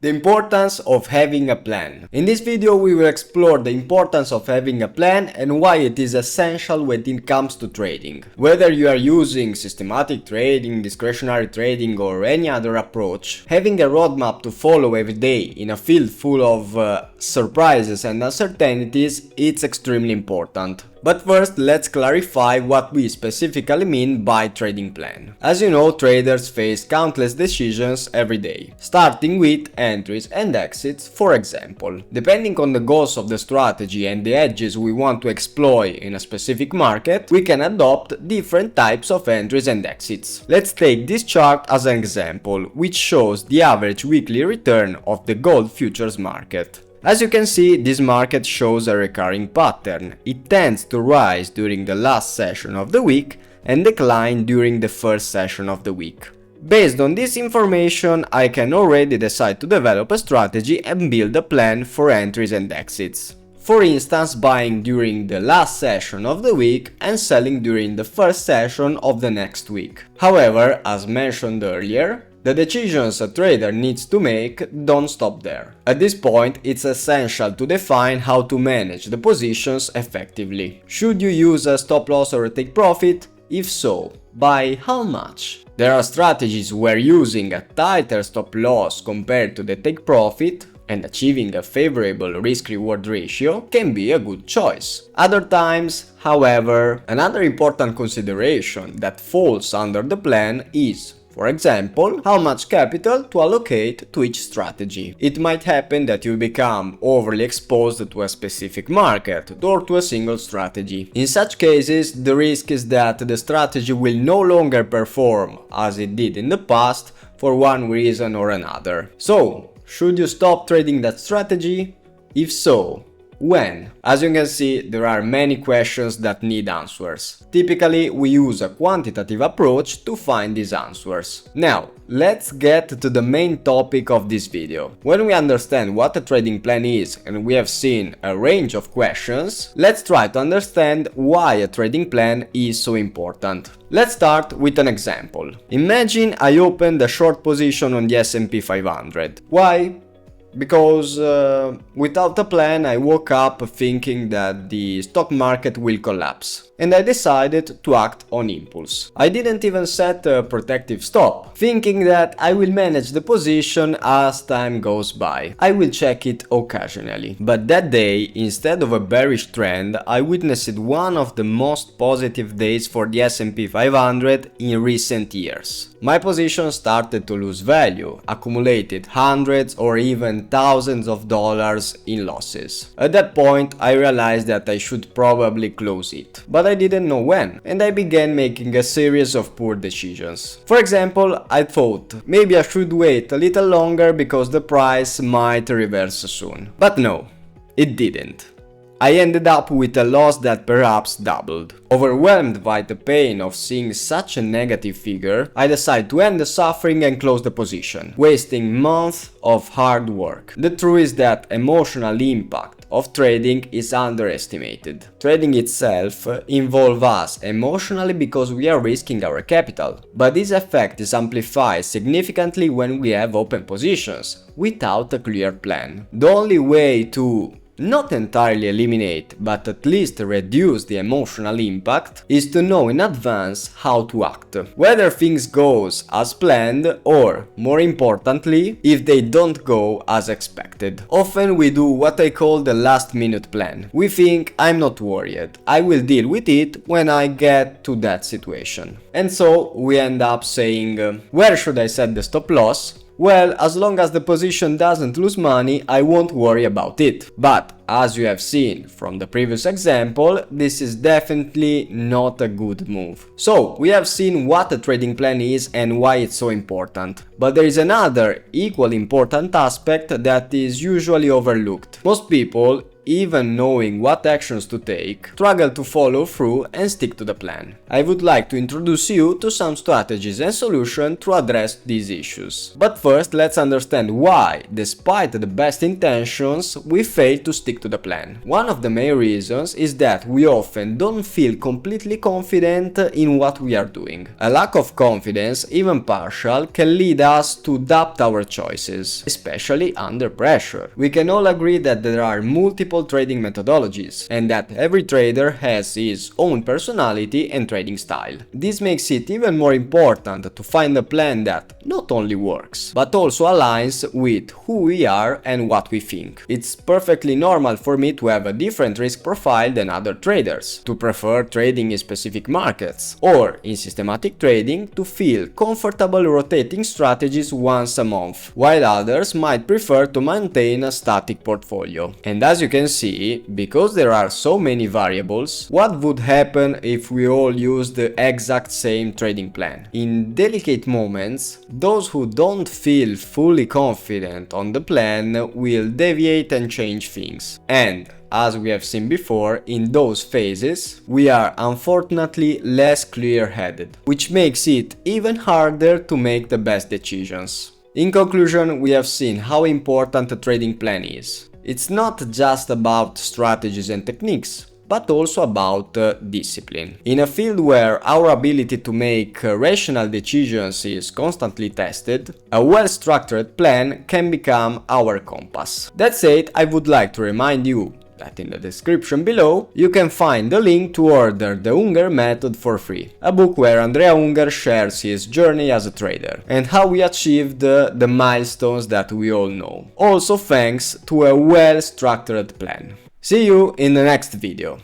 The importance of having a plan. In this video we will explore the importance of having a plan and why it is essential when it comes to trading. Whether you are using systematic trading, discretionary trading or any other approach, having a roadmap to follow every day in a field full of surprises and uncertainties, it's extremely important. But first, let's clarify what we specifically mean by trading plan. As you know, traders face countless decisions every day, starting with entries and exits, for example. Depending on the goals of the strategy and the edges we want to exploit in a specific market, we can adopt different types of entries and exits. Let's take this chart as an example, which shows the average weekly return of the gold futures market. As you can see, this market shows a recurring pattern. It tends to rise during the last session of the week and decline during the first session of the week. Based on this information, I can already decide to develop a strategy and build a plan for entries and exits. For instance, buying during the last session of the week and selling during the first session of the next week. However, as mentioned earlier, the decisions a trader needs to make don't stop there. At this point, it's essential to define how to manage the positions effectively. Should you use a stop loss or a take profit? If so, by how much? There are strategies where using a tighter stop loss compared to the take profit and achieving a favorable risk-reward ratio can be a good choice. Other times, however, another important consideration that falls under the plan is, for example, how much capital to allocate to each strategy. It might happen that you become overly exposed to a specific market or to a single strategy. In such cases, the risk is that the strategy will no longer perform as it did in the past for one reason or another. So, should you stop trading that strategy? If so, when? As you can see, there are many questions that need answers. Typically, we use a quantitative approach to find these answers. Now, let's get to the main topic of this video. When we understand what a trading plan is and we have seen a range of questions, let's try to understand why a trading plan is so important. Let's start with an example. Imagine I opened a short position on the S&P 500. Why? Because without a plan I woke up thinking that the stock market will collapse and I decided to act on impulse. I didn't even set a protective stop, thinking that I will manage the position as time goes by. I will check it occasionally. But that day, instead of a bearish trend, I witnessed one of the most positive days for the S&P 500 in recent years. My position started to lose value, accumulated hundreds or even thousands of dollars in losses. At that point, I realized that I should probably close it, but I didn't know when, and I began making a series of poor decisions. For example, I thought maybe I should wait a little longer because the price might reverse soon. But no, it didn't. I ended up with a loss that perhaps doubled. Overwhelmed by the pain of seeing such a negative figure, I decided to end the suffering and close the position, wasting months of hard work. The truth is that emotional impact of trading is underestimated. Trading itself involves us emotionally because we are risking our capital, but this effect is amplified significantly when we have open positions without a clear plan. The only way to not entirely eliminate, but at least reduce the emotional impact is to know in advance how to act. Whether things goes as planned or, more importantly, if they don't go as expected. Often we do what I call the last minute plan. We think, I'm not worried, I will deal with it when I get to that situation. And so we end up saying, where should I set the stop loss? Well, as long as the position doesn't lose money, I won't worry about it. But, as you have seen from the previous example, this is definitely not a good move. So, we have seen what a trading plan is and why it's so important. But there is another equally important aspect that is usually overlooked. Most people even knowing what actions to take, struggle to follow through and stick to the plan. I would like to introduce you to some strategies and solutions to address these issues. But first, let's understand why, despite the best intentions, we fail to stick to the plan. One of the main reasons is that we often don't feel completely confident in what we are doing. A lack of confidence, even partial, can lead us to doubt our choices, especially under pressure. We can all agree that there are multiple trading methodologies and that every trader has his own personality and trading style. This makes it even more important to find a plan that not only works, but also aligns with who we are and what we think. It's perfectly normal for me to have a different risk profile than other traders, to prefer trading in specific markets, or in systematic trading to feel comfortable rotating strategies once a month, while others might prefer to maintain a static portfolio. And as you can see, because there are so many variables, what would happen if we all use the exact same trading plan? In delicate moments, those who don't feel fully confident on the plan will deviate and change things. And as we have seen before, in those phases, we are unfortunately less clear-headed, which makes it even harder to make the best decisions. In conclusion, we have seen how important a trading plan is. It's not just about strategies and techniques, but also about discipline. In a field where our ability to make rational decisions is constantly tested, a well-structured plan can become our compass. That said, I would like to remind you that in the description below you can find the link to order The Unger Method for free, a book where Andrea Unger shares his journey as a trader and how we achieved the milestones that we all know, also thanks to a well-structured plan. See you in the next video.